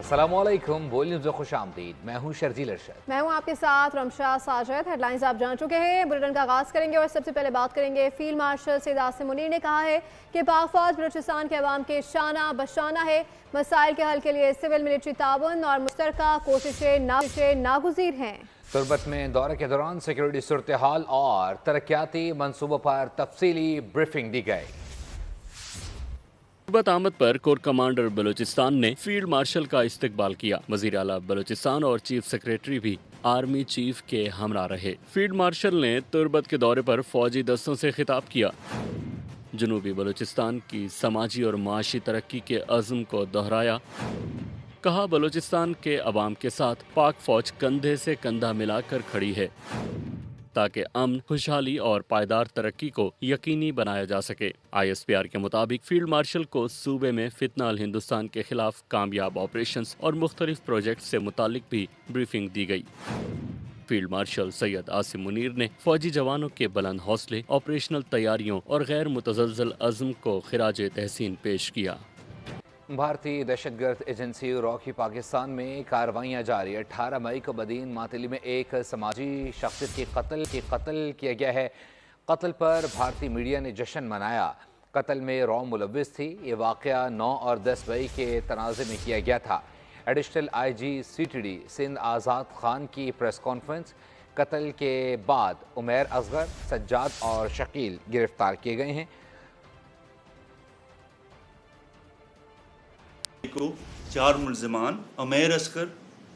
अस्सलामुअलैकुम, बोल न्यूज़ में खुश आमदीद। मैं हूँ शर्जील अरशद। मैं हूँ आपके साथ रमशा साजिद। हेडलाइंस आप जान चुके हैं। बुलेटिन का आगाज करेंगे और सबसे पहले बात करेंगे। फील्ड मार्शल सैयद आसिम मुनीर ने कहा है कि पाक फौज बलूचिस्तान के अवाम के शाना बशाना है। मसाइल के हल के लिए सिविल मिलिट्री ताउन और मुश्तरका कोशिशें नागुज़ीर हैं। तुर्बत में दौरे के दौरान सिक्योरिटी सूरत हाल और तरक्याती मनसूबों पर तफसीली ब्रीफिंग दी गई। तुर्बत आमद पर कोर कमांडर बलूचिस्तान ने फील्ड मार्शल का इस्तकबाल किया। वजीर आला बलूचिस्तान और चीफ सेक्रेटरी भी आर्मी चीफ के हमरा रहे। फील्ड मार्शल ने तुर्बत के दौरे पर फौजी दस्तों से खिताब किया। जनूबी बलूचिस्तान की समाजी और माशी तरक्की के अज़्म को दोहराया। कहा बलूचिस्तान के अवाम के साथ पाक फौज कंधे से कंधा मिलाकर खड़ी है ताकि अमन, खुशहाली और पायदार तरक्की को यकीनी बनाया जा सके। ISPR के मुताबिक फील्ड मार्शल को सूबे में फितना अल हिंदुस्तान के खिलाफ कामयाब ऑपरेशंस और मुख्तलिफ प्रोजेक्ट से मुतालिक भी ब्रीफिंग दी गई। फील्ड मार्शल सैयद आसिम मुनीर ने फौजी जवानों के बुलंद हौसले, ऑपरेशनल तैयारियों और गैर मुतज़लज़ल अज़्म को खिराज तहसीन पेश किया। भारतीय दहशतगर्द एजेंसी रॉ की पाकिस्तान में कार्रवाइयाँ जारी। 18 मई को बदीन मातली में एक समाजी शख्सियत की कत्ल किया गया है। कत्ल पर भारतीय मीडिया ने जश्न मनाया। कत्ल में रॉ मुलव्विस थी। ये वाक़या 9 और 10 मई के तनाज़े में किया गया था। एडिशनल IG CTD सिंध आज़ाद खान की प्रेस कॉन्फ्रेंस। कत्ल के बाद उमैर असगर, सज्जाद और शकील गिरफ्तार किए गए हैं। को 4 मुल्ज़िमान उमैर असगर,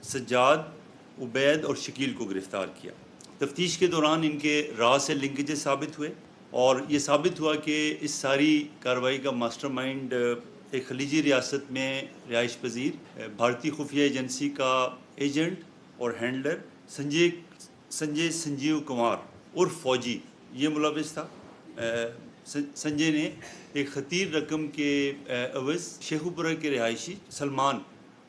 सज्जाद, उबैद और शकील को गिरफ्तार किया। तफ्तीश के दौरान इनके राह से लिंकेजेस साबित हुए और ये साबित हुआ कि इस सारी कार्रवाई का मास्टरमाइंड एक खलीजी रियासत में रिहाइश पजीर भारतीय खुफिया एजेंसी का एजेंट और हैंडलर संजीव कुमार और फौजी ये मुलविस था। संजय ने एक खतीर रकम के अवज़ शेखुपुरा के रिहायशी सलमान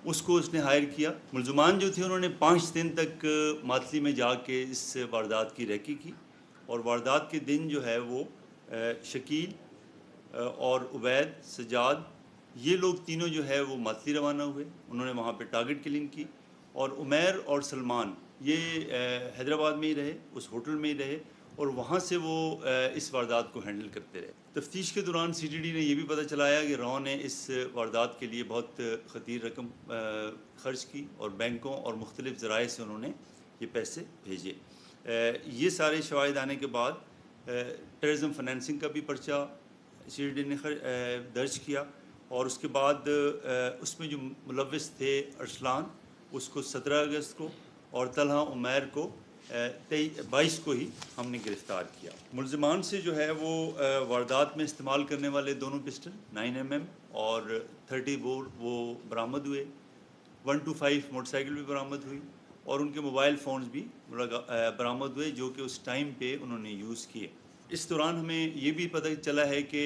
उसको उसने हायर किया। मुल्ज़मान जो थे उन्होंने 5 दिन तक मातली में जाके इस वारदात की रेकी की और वारदात के दिन जो है वो शकील और उबैद, सज्जाद ये लोग तीनों जो है वो मातली रवाना हुए। उन्होंने वहाँ पे टारगेट किलिंग की और उमैर और सलमान ये हैदराबाद में ही रहे, उस होटल में ही रहे और वहाँ से वो इस वारदात को हैंडल करते रहे। तफ्तीश के दौरान CTD ने यह भी पता चलाया कि रॉ ने इस वारदात के लिए बहुत खतीर रकम खर्च की और बैंकों और मुख्तलिफ ज़राए से उन्होंने ये पैसे भेजे। ये सारे शवाहिद आने के बाद टेररिज्म फाइनेंसिंग का भी पर्चा CTD ने दर्ज किया और उसके बाद उसमें जो मुलव्विस थे अरसलान उसको 17 अगस्त को और तलहा उमैर को 22 को ही हमने गिरफ़्तार किया। मुल्ज़िमान से जो है वो वारदात में इस्तेमाल करने वाले दोनों पिस्टल 9mm और 30 बोर वो बरामद हुए। 125 मोटरसाइकिल भी बरामद हुई और उनके मोबाइल फ़ोन्स भी बरामद हुए जो कि उस टाइम पे उन्होंने यूज़ किए। इस दौरान हमें ये भी पता चला है कि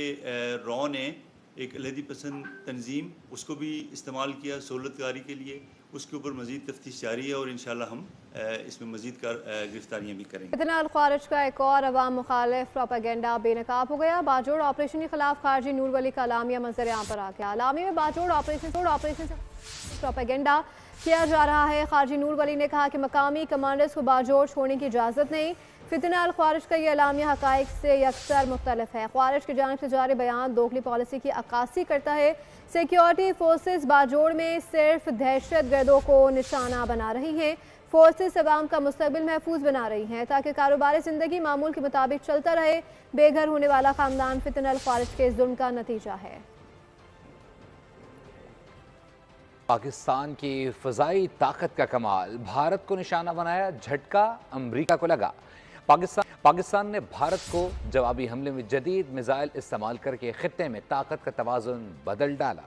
रॉ ने एक अलहदी पसंद तंजीम उसको भी इस्तेमाल किया सहूलतकारी के लिए। उसके ऊपर मज़ीद तफ्तीश जारी है और इंशाल्लाह हम इसमें मज़ीद गिरफ्तारियाँ भी करेंगे। फितना अल खारिज का एक और अवाम मुखालिफ प्रोपेगेंडा बेनकाब हो गया। बाजोड़ ऑपरेशन के खिलाफ खारजी नूर वली का अलामिया मंजर यहाँ पर आ गया। अलामी में बाजोड़ ऑपरेशन से प्रोपेगेंडा किया जा रहा है। खारजी नूर वली ने कहा कि मकामी कमांडर्स को बाजोड़ छोड़ने की इजाज़त नहीं। फितना अल खारिज का ये अलामिया हक़ाइक़ से यकसर मुख्तलिफ है। खारिज की जानिब से जारी बयान दोगली पॉलिसी की अक्कासी करता है। सिक्योरिटी फोर्सेस बाजोड़ में सिर्फ दहशत गर्दों को निशाना बना रही हैं। फोर्सेस अवाम का मुस्तकबिल महफूज बना रही हैं ताकि कारोबारी ज़िंदगी मामूल के मुताबिक चलता रहे। बेघर होने वाला ख़ानदान फितना अल खारिज के जुल्म का नतीजा है। पाकिस्तान की फ़ज़ाई ताकत का कमाल, भारत को निशाना बनाया, झटका अमरीका को लगा। पाकिस्तान ने भारत को जवाबी हमले में जदीद मिसाइल इस्तेमाल करके खित्ते में ताकत का तवाज़ुन बदल डाला।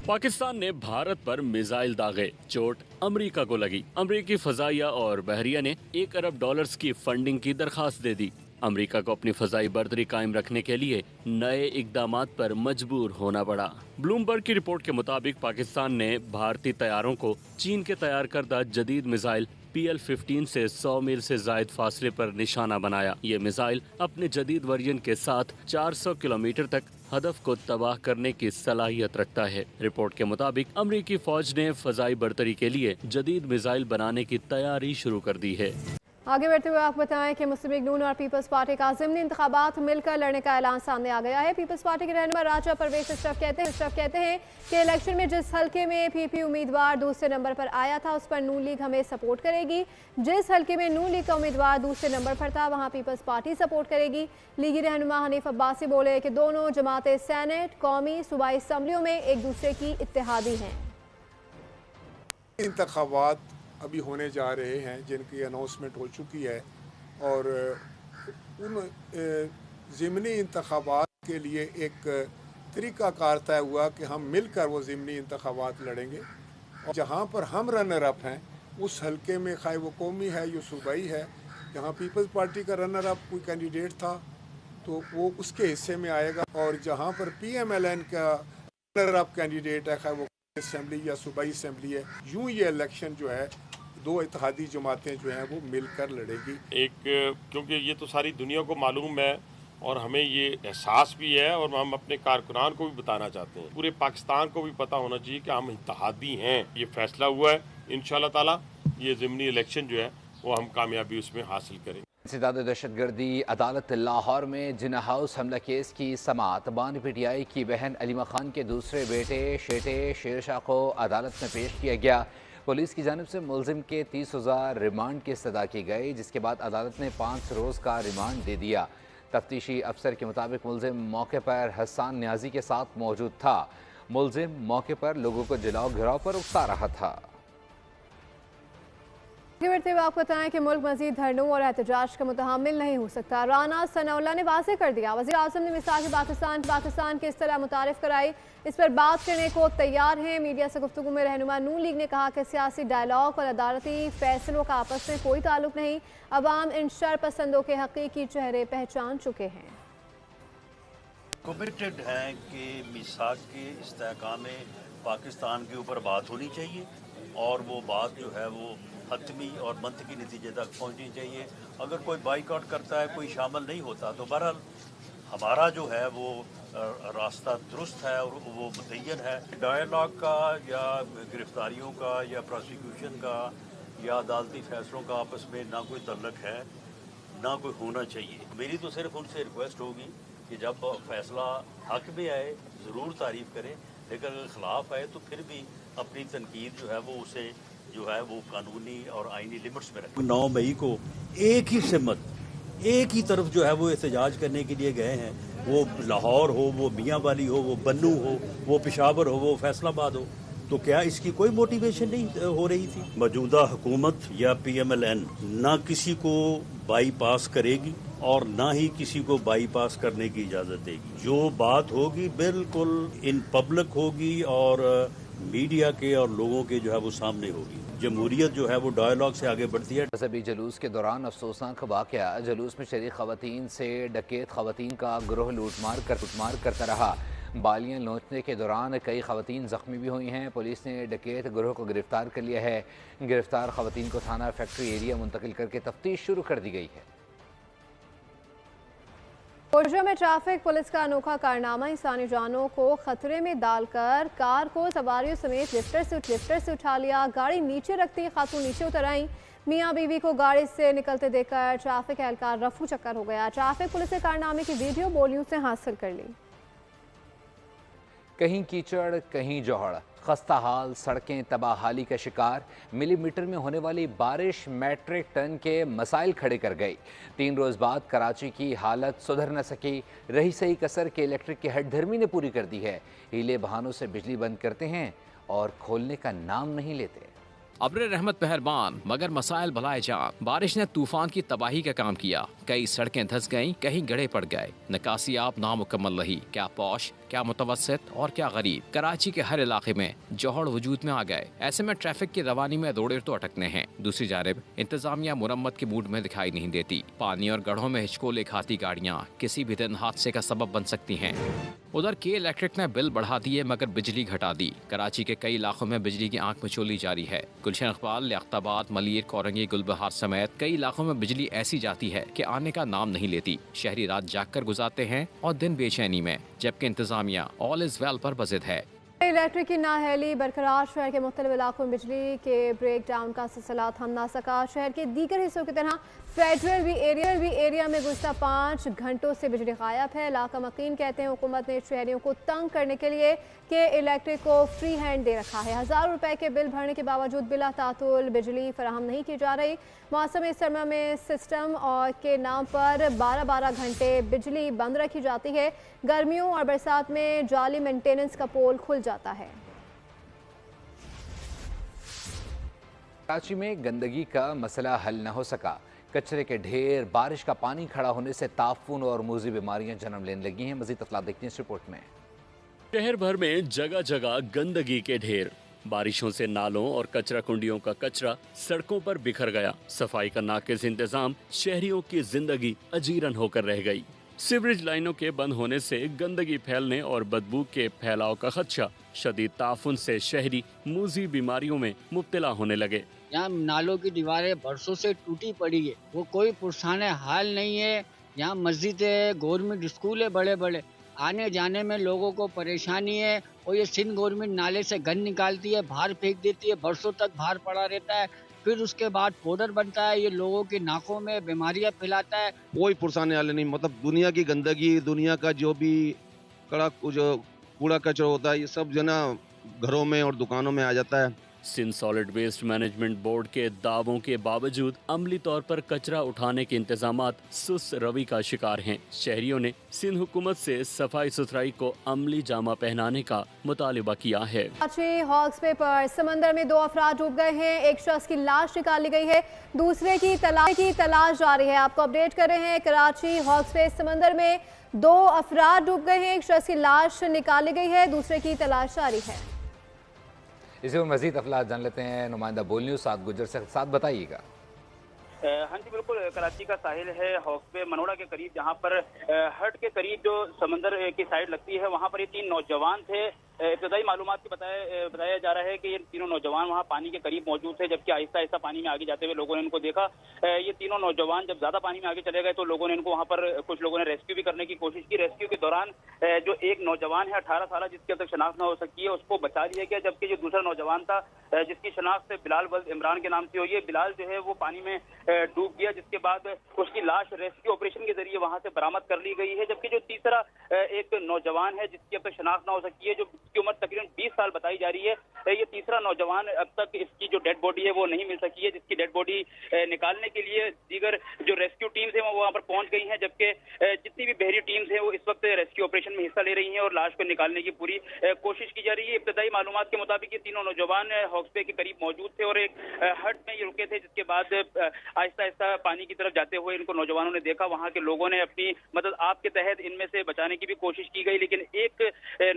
पाकिस्तान ने भारत पर मिसाइल दागे, चोट अमेरिका को लगी। अमेरिकी फजाइया और बहरिया ने $1 अरब की फंडिंग की दरखास्त दे दी। अमेरिका को अपनी फजाई बर्दरी कायम रखने के लिए नए इकदामात पर मजबूर होना पड़ा। ब्लूमबर्ग की रिपोर्ट के मुताबिक पाकिस्तान ने भारतीय तैयारों को चीन के तैयार करदा जदीद मिसाइल PL-15 से 100 मील से जायद फासले पर निशाना बनाया। ये मिसाइल अपने जदीद वर्जन के साथ 400 किलोमीटर तक हदफ को तबाह करने की सलाहियत रखता है। रिपोर्ट के मुताबिक अमरीकी फौज ने फजाई बर्तरी के लिए जदीद मिसाइल बनाने की तैयारी शुरू कर दी है। आगे बढ़ते हुए आपको बताएं कि मुस्लिम लीग नून और पीपल्स पार्टी का ज़िमनी इंतखाबात मिलकर लड़ने का ऐलान सामने आ गया है। पीपल्स पार्टी के रहनुमा राजा परवेज अशरफ कहते हैं कि इलेक्शन में जिस हल्के में PP उम्मीदवार दूसरे नंबर पर आया था उस पर नून लीग हमें सपोर्ट करेगी। जिस हल्के में नून लीग का उम्मीदवार दूसरे नंबर पर था वहाँ पीपल्स पार्टी सपोर्ट करेगी। लीगी रहनुमा हनीफ अब्बासी बोले कि दोनों जमातें सेनेट, कौमी, सूबाई असम्बलियों में एक दूसरे की इत्तेहादी हैं। इंतखाबात अभी होने जा रहे हैं जिनकी अनाउंसमेंट हो चुकी है और उन ज़िमनी इंतखाबात के लिए एक तरीक़ाकार तय हुआ कि हम मिलकर वो ज़िमनी इंतखाबात लड़ेंगे और जहाँ पर हम रनर अप हैं उस हलके में खाए वो कौमी है या सूबाई है, जहाँ पीपल्स पार्टी का रनर अप कोई कैंडिडेट था तो वो उसके हिस्से में आएगा और जहाँ पर PMLN का रनर अप कैंडिडेट है खाए वो असेंबली या सूबाई असेंबली है, यूँ ये इलेक्शन जो है दो इत्तेहादी जमातें जो हैं वो मिलकर लड़ेगी। क्योंकि ये तो सारी दुनिया को मालूम है और हमें ये एहसास भी है और हम अपने कारकुनान को भी बताना चाहते हैं, पूरे पाकिस्तान को भी पता होना चाहिए कि हम इत्तेहादी हैं। ये फैसला हुआ है, इंशाल्लाह ताला ये ज़िमनी इलेक्शन जो है वो हम कामयाबी उसमें हासिल करेंगे। इंसदाद दहशतगर्दी अदालत लाहौर में जिन्ना हाउस हमला केस की समाअत बानी PTI की बहन अलीमा खान के दूसरे बेटे शेरशाह को अदालत में पेश किया गया। पुलिस की जानिब से मुलजिम के 30,000 रिमांड की इस्तदा की गई, जिसके बाद अदालत ने 5 रोज़ का रिमांड दे दिया। तफ्तीशी अफसर के मुताबिक मुलजिम मौके पर हसन न्याजी के साथ मौजूद था। मुलजिम मौके पर लोगों को जलाओ घिराव पर उकसा रहा था। आगे बढ़ते हुए आपको बताएं कि मुल्क मजीद धरनों और एहतजाज का मुतहम्मिल नहीं हो सकता। राना सनाउल्लाह ने वाज़ेह कर दिया। वज़ीर आज़म ने मिसाल पाकिस्तान की इस तरह मुतारिफ कराई, इस पर बात करने को तैयार हैं। मीडिया से गुफ्तगू में रहनुमा नून लीग ने कहा कि सियासी डायलॉग और अदालती फैसलों का आपस में कोई ताल्लुक नहीं। अवाम इन शर पसंदों के हकीकी चेहरे पहचान चुके हैं। कमिटेड हैं कि मिसाक के इस्तेहकाम में पाकिस्तान के ऊपर बात होनी चाहिए और वो बात जो है वो हतमी और मंतकी नतीजे तक पहुंचनी चाहिए। अगर कोई बाइकआउट करता है, कोई शामिल नहीं होता, तो बहरहाल हमारा जो है वो रास्ता दुरुस्त है और वो मुतय्यन है। डायलॉग का या गिरफ्तारियों का या प्रोसिक्यूशन का या अदालती फैसलों का आपस में ना कोई तल्लक है, ना कोई होना चाहिए। मेरी तो सिर्फ उनसे रिक्वेस्ट होगी कि जब फैसला हक में आए ज़रूर तारीफ़ करें, लेकिन अगर ख़िलाफ़ आए तो फिर भी अपनी तनकीद जो है वो उसे जो है वो कानूनी और आईनी लिमिट्स में रखें। 9 मई को एक ही सिमत, एक ही तरफ जो है वो एहतजाज करने के लिए गए हैं, वो लाहौर हो, वो मियाँ वाली हो, वो बन्नू हो, वो पेशावर हो, वो फैसलाबाद हो, तो क्या इसकी कोई मोटिवेशन नहीं हो रही थी? मौजूदा हुकूमत या PMLN ना किसी को बाईपास करेगी और ना ही किसी को बाईपास करने की इजाज़त देगी। जो बात होगी बिल्कुल इन पब्लिक होगी और मीडिया के और लोगों के जो है वो सामने होगी। जमहूरियत जो है वो डायलॉग से आगे बढ़ती है। मजहबी जुलूस के दौरान अफसोसनाक वाक़या, जुलूस में शरीक खवातीन से डकैत खवातीन का गिरोह लूटमार करता रहा। बालियां नोचने के दौरान कई खवातीन जख्मी भी हुई हैं। पुलिस ने डकैत गिरोह को गिरफ्तार कर लिया है। गिरफ्तार खवातीन को थाना फैक्ट्री एरिया मुंतकिल करके तफ्तीश शुरू कर दी गई है। कोरजा में ट्रैफिक पुलिस का अनोखा कारनामा, इंसानी जानों को खतरे में डालकर कार को सवारियों समेत लिफ्टर से उठा लिया। गाड़ी नीचे रखती खातून नीचे उतर आई। मियाँ बीवी को गाड़ी से निकलते देखकर ट्रैफिक एहलकार रफू चक्कर हो गया। ट्रैफिक पुलिस ने कारनामे की वीडियो बोलियों से हासिल कर ली। कहीं कीचड़, कहीं जौहड़, खस्ता हाल, सड़कें तबाहाली का शिकार। मिलीमीटर में होने वाली बारिश मैट्रिक टन के मसाइल खड़े कर गई। 3 रोज़ बाद कराची की हालत सुधर न सकी। रही सही कसर के इलेक्ट्रिक की हठधर्मी ने पूरी कर दी है। हीले बहानों से बिजली बंद करते हैं और खोलने का नाम नहीं लेते। अब्र रहमत पहलवान मगर मसाइल भलाए जान। बारिश ने तूफान की तबाही का काम किया। कई सड़कें धंस गईं, कहीं गड़े पड़ गए। निकासी आप नामुकम्मल रही। क्या पौश, क्या मुतवस्सित और क्या गरीब। कराची के हर इलाके में जौहड़ वजूद में आ गए। ऐसे में ट्रैफिक की रवानी में रोड़े तो अटकने हैं। दूसरी जानिब इंतजामिया मुरम्मत के मूड में दिखाई नहीं देती। पानी और गढ़ों में हिचकोले खाती गाड़ियाँ किसी भी दिन हादसे का सबब बन सकती हैं। उधर के इलेक्ट्रिक ने बिल बढ़ा दिए मगर बिजली घटा दी। कराची के कई इलाकों में बिजली की आंख मिचौली जारी है। गुलशन इकबाल, लियाकताबाद, मलिर, कोरंगी, गुलबहार समेत कई इलाकों में बिजली ऐसी जाती है कि आने का नाम नहीं लेती। शहरी रात जाग कर गुजारते हैं और दिन बेचैनी में, जबकि इंतजामिया ऑल इज वेल पर बजिद है। इलेक्ट्रिक की नाअहली बरकरार, शहर के मुख्तलिफ इलाकों में बिजली के ब्रेक डाउन का सिलसिला थम ना सका। शहर के दीगर हिस्सों की तरह फेडरल भी एरिया में गुज़श्ता 5 घंटों से बिजली गायब है। इलाका मकीन कहते हैं हुकूमत ने शहरियों को तंग करने के लिए कि इलेक्ट्रिक को फ्री हैंड दे रखा है। हज़ारों रुपए के बिल भरने के बावजूद बिला तातुल बिजली फराहम नहीं की जा रही। मौसम सरमा में सिस्टम और के नाम पर 12-12 घंटे बिजली बंद रखी जाती है। गर्मियों और बरसात में जाली मेंटेनेंस का पोल खुल जाता है। कराची में गंदगी का मसला हल न हो सका। कचरे के ढेर, बारिश का पानी खड़ा होने से ताफून और मूजी बीमारियां जन्म लेने लगी हैं। मजीद तफसीलात देखते हैं इस रिपोर्ट में। शहर भर में जगह जगह गंदगी के ढेर, बारिशों से नालों और कचरा कुंडियों का कचरा सड़कों पर बिखर गया। सफाई का नाकिस इंतजाम, शहरियों की जिंदगी अजीरन होकर रह गई। सीवरेज लाइनों के बंद होने से गंदगी फैलने और बदबू के फैलाव का खदशा। शदीद ताफुन से शहरी मूजी बीमारियों में मुब्तला होने लगे। यहाँ नालों की दीवारें बरसों से टूटी पड़ी है, वो कोई पुरसाने हाल नहीं है। यहाँ मस्जिद है, गवर्नमेंट स्कूल है बड़े बड़े, आने जाने में लोगों को परेशानी है। और ये सिंध गवर्नमेंट नाले से गंद निकालती है, बाहर फेंक देती है, बरसों तक बाहर पड़ा रहता है। फिर उसके बाद पाउडर बनता है, ये लोगों की नाकों में बीमारियां फैलाता है। कोई पुरसाने वाले नहीं, मतलब दुनिया की गंदगी, दुनिया का जो भी कूड़ा कचरा होता है, ये सब जो ना घरों में और दुकानों में आ जाता है। Sindh solid waste management board के दावों के बावजूद अमली तौर पर कचरा उठाने के इंतजामात सुस्त रवि का शिकार हैं। शहरियों ने सिंध हुकूमत से सफाई सुथराई को अमली जामा पहनाने का मुतालिबा किया है। कराची हॉक्स पे पर समंदर में 2 अफराद डूब गए हैं। एक शख्स की लाश निकाली गई है, दूसरे की तलाश जारी है। आपको अपडेट कर रहे हैं, कराची हॉक्स पे समंदर में 2 अफराद डूब गए हैं। एक शख्स की लाश निकाली गई है, दूसरे की तलाश जारी है। इसी में मजीद अफला जान लेते हैं नुमाइंदा बोल न्यूज़ साद गुजर से। साथ बताइएगा। हाँ जी बिल्कुल, कराची का साहिल है हॉक्स पे मनोड़ा के करीब, जहाँ पर हट के करीब जो समंदर की साइड लगती है, वहाँ पर ये 3 नौजवान थे। इब्तदाई मालूमात के बताया जा रहा है कि ये तीनों नौजवान वहाँ पानी के करीब मौजूद थे, जबकि आहिस्ता आहिस्ता पानी में आगे जाते हुए लोगों ने इनको देखा। ये तीनों नौजवान जब ज्यादा पानी में आगे चले गए तो लोगों ने इनको वहाँ पर कुछ लोगों ने रेस्क्यू भी करने की कोशिश की। रेस्क्यू के दौरान जो एक नौजवान है 18 साल, जिसकी अब तक शनाख्त न हो सकी है, उसको बचा लिया गया। जबकि जो दूसरा नौजवान था जिसकी शनाख्त बिलाल वल्द इमरान के नाम से हुई है, बिलाल जो है वो पानी में डूब गया, जिसके बाद उसकी लाश रेस्क्यू ऑपरेशन के जरिए वहां से बरामद कर ली गई है। जबकि जो तीसरा एक नौजवान है जिसकी अब तक शनाख्त न हो सकी है, जो जिसकी उम्र तकरीबन 20 साल बताई जा रही है, ये तीसरा नौजवान अब तक इसकी जो डेड बॉडी है वो नहीं मिल सकी है, जिसकी डेड बॉडी निकालने के लिए दीगर जो रेस्क्यू टीम्स हैं वो वहाँ पर पहुंच गई हैं। जबकि जितनी भी बहरी टीम्स हैं वो इस वक्त रेस्क्यू ऑपरेशन में हिस्सा ले रही हैं और लाश को निकालने की पूरी कोशिश की जा रही है। इब्तदाई मालूमात के मुताबिक ये तीनों नौजवान हॉक्स पे के करीब मौजूद थे और एक हट में ये रुके थे, जिसके बाद आहिस्ता आहिस्ता पानी की तरफ जाते हुए इनको नौजवानों ने देखा। वहाँ के लोगों ने अपनी मदद आपके तहत इनमें से बचाने की भी कोशिश की गई, लेकिन एक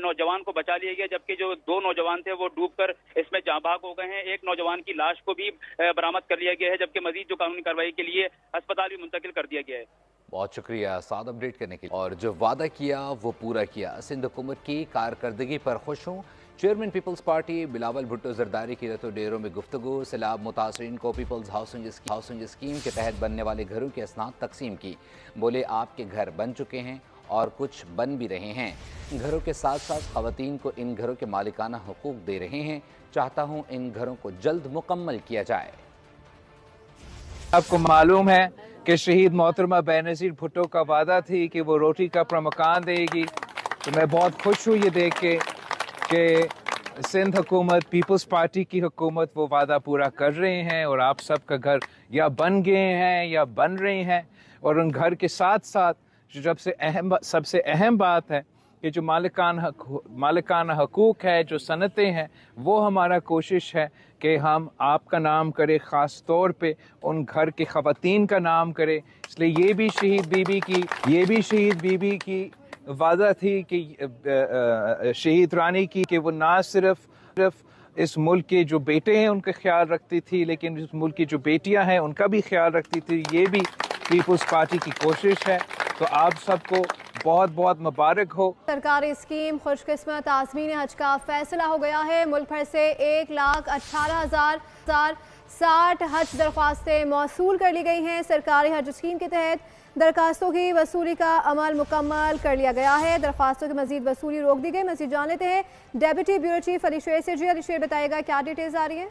नौजवान को बचा लिया गया, जबकि जो 2 नौजवान थे वो डूबकर इसमें जाँ भाग हो गए हैं। एक नौजवान की लाश को भी बरामद कर लिया गया है, जबकि मजीद जो कानूनी कार्रवाई के लिए अस्पताल भी मुंतकिल कर दिया गया है। बहुत शुक्रिया साद अपडेट करने के लिए। और जो वादा किया वो पूरा किया। सिंध हुकूमत की कारकर्दगी पर खुश हूँ। चेयरमैन पीपल्स पार्टी बिलावल भुट्टो जरदारी की रतो डेरों में गुफ्तगू। सैलाब मुतासरीन को पीपल्स हाउसिंग स्कीम के तहत बनने वाले घरों की असनाद तकसीम की। बोले आपके घर बन चुके हैं और कुछ बन भी रहे हैं। घरों के साथ साथ ख़वातीन को इन घरों के मालिकाना हुकूक दे रहे हैं। चाहता हूँ इन घरों को जल्द मुकम्मल किया जाए। आपको मालूम है कि शहीद मोहतरमा बेनज़ीर भुट्टो का वादा थी कि वो रोटी का अपना मकान देगी। तो मैं बहुत खुश हूँ ये देख के कि सिंध हुकूमत, पीपल्स पार्टी की हुकूमत वो वादा पूरा कर रहे हैं और आप सबका घर या बन गए हैं या बन रहे हैं। और उन घर के साथ साथ जो सबसे अहम बात है कि जो मालिकाना हकूक़ है, जो सनतें हैं, वो हमारा कोशिश है कि हम आपका नाम करें, ख़ास तौर पे उन घर के ख़वातीन का नाम करें। इसलिए ये भी शहीद बीबी की वादा थी कि शहीद रानी की, कि वो ना सिर्फ इस मुल्क के जो बेटे हैं उनका ख्याल रखती थी, लेकिन इस मुल्क की जो बेटियां हैं उनका भी ख्याल रखती थी। ये भी पीपल्स पार्टी की कोशिश है। तो आप सबको बहुत बहुत मुबारक हो। सरकारी स्कीम खुशकिस्मत आज़मीन हज का फैसला हो गया है। मुल्क भर से 1,18,060 हज दरख्वास्तें मौसूल कर ली गई हैं। सरकारी हज स्कीम के तहत दरखास्तों की वसूली का अमल मुकम्मल कर लिया गया है। दरखास्तों की मजीद वसूली रोक दी गई। मजीद जान लेते हैं डेप्यूटी ब्यूरो चीफ अली शेर से। जी अली शेर, बताएगा क्या डिटेल्स आ रही है?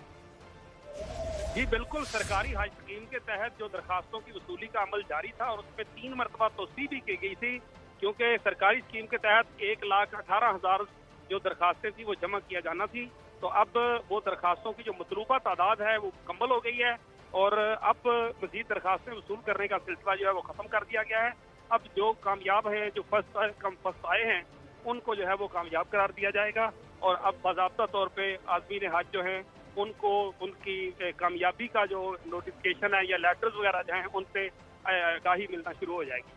जी बिल्कुल, सरकारी हज स्कीम के तहत जो दरखास्तों की वसूली का अमल जारी था और उसमें 3 मरतबा तोसी भी की गई थी, क्योंकि सरकारी स्कीम के तहत 1,18,000 जो दरखास्तें थी वो जमा किया जाना थी। तो अब वो दरखास्तों की जो मतलूबा तादाद है वो मुकम्मल हो गई है और अब मजीद दरखास्तें वसूल करने का सिलसिला जो है वो ख़त्म कर दिया गया है। अब जो कामयाब है, जो फर्स्ट आए हैं, उनको जो है वो कामयाब करार दिया जाएगा और अब बाज़ाब्ता तौर पे आज़मीन हज जो हैं उनको उनकी कामयाबी का जो नोटिफिकेशन है या लेटर्स वगैरह जो हैं उनसे आगाही मिलना शुरू हो जाएगी।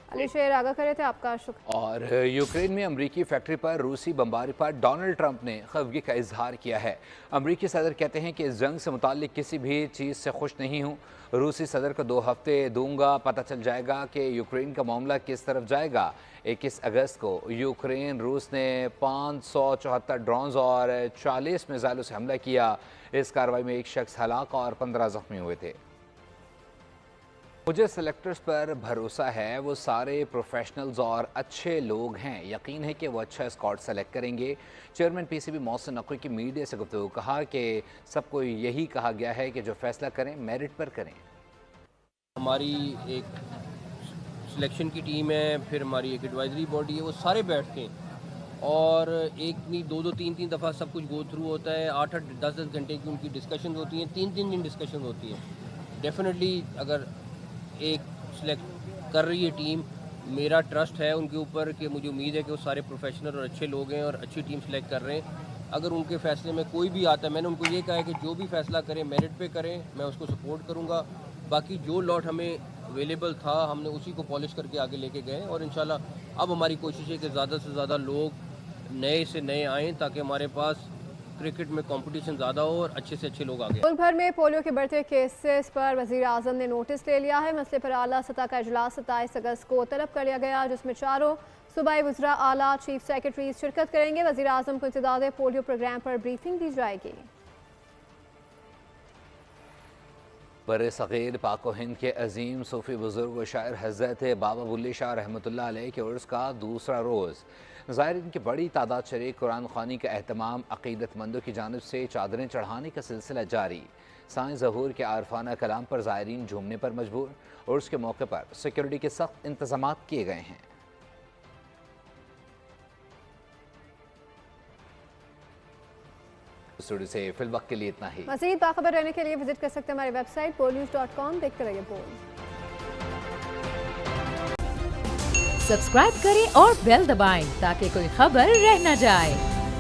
अली शेर आगा करे थे, आपका शुक्रिया। और यूक्रेन में अमरीकी फैक्ट्री पर रूसी बमबारी पर डोनाल्ड ट्रंप ने खफगी का इजहार किया है। अमरीकी सदर कहते हैं कि इस जंग से मुताल्लिक किसी भी चीज़ से खुश नहीं हूँ। रूसी सदर को 2 हफ्ते दूंगा, पता चल जाएगा कि यूक्रेन का मामला किस तरफ जाएगा। 21 अगस्त को यूक्रेन रूस ने 574 ड्रोन्स और 40 मिसाइलों से हमला किया। इस कार्रवाई में 1 शख्स हलाक और 15 जख्मी हुए थे। मुझे सेलेक्टर्स पर भरोसा है, वो सारे प्रोफेशनल्स और अच्छे लोग हैं। यकीन है कि वो अच्छा स्क्वाड सेलेक्ट करेंगे। चेयरमैन पीसीबी मोहसिन नकवी की मीडिया से गुफ्तगू कहा कि सबको यही कहा गया है कि जो फैसला करें मेरिट पर करें। हमारी एक सिलेक्शन की टीम है, फिर हमारी एक एडवाइजरी बॉडी है, वो सारे बैठते हैं और एक नहीं 2-2 3-3 दफ़ा सब कुछ गो थ्रू होता है। 8-8 10-10 घंटे की उनकी डिस्कशन होती हैं, 3-3 दिन डिस्कशन होती है। डेफिनेटली अगर एक सिलेक्ट कर रही है टीम, मेरा ट्रस्ट है उनके ऊपर कि मुझे उम्मीद है कि वो सारे प्रोफेशनल और अच्छे लोग हैं और अच्छी टीम सेलेक्ट कर रहे हैं। अगर उनके फैसले में कोई भी आता है, मैंने उनको ये कहा है कि जो भी फैसला करें मेरिट पे करें, मैं उसको सपोर्ट करूँगा। बाकी जो लॉट हमें अवेलेबल था हमने उसी को पॉलिश करके आगे लेके गए और इंशाल्लाह अब हमारी कोशिश है कि ज़्यादा से ज़्यादा लोग नए से नए आएँ ताकि हमारे पास क्रिकेट में कंपटीशन ज़्यादा हो और अच्छे से अच्छे लोग आगे। मुल्क भर में पोलियो के बढ़ते केसेस पर वज़ीर आज़म ने नोटिस ले लिया है। मसले पर आला सतह का इजलास 27 अगस्त को तलब कर लिया गया, जिसमें चारों सूबाई वज़रा आला चीफ सेक्रेटरी शिरकत करेंगे। वज़ीर आज़म को इंसदाद पोलियो प्रोग्राम पर ब्रीफिंग दी जाएगी। बरसग़ीर पाक व हिंद के अजीम सूफ़ी बुज़ुर्ग व शायर हज़रत बाबा बुल्ले शाह रहमतुल्लाह अलैह के उर्स का दूसरा रोज़ ज़ायरीन की बड़ी तादाद शरीक कुरान ख़्वानी का अहतमाम। अक़ीदतमंदों की जानिब से चादरें चढ़ाने का सिलसिला जारी। साईं ज़हूर के आरफाना कलाम पर ज़ायरीन झूमने पर मजबूर। उर्स के मौके पर सिक्योरिटी के सख्त इंतज़ामात किए गए हैं। स्टूडियो से फिल वक्त के लिए इतना ही। मज़ीद बाखबर रहने के लिए विजिट कर सकते हैं हमारी वेबसाइट polnews.com। देखते रहिए पोल। सब्सक्राइब करें और बेल दबाएं ताकि कोई खबर रह न जाए।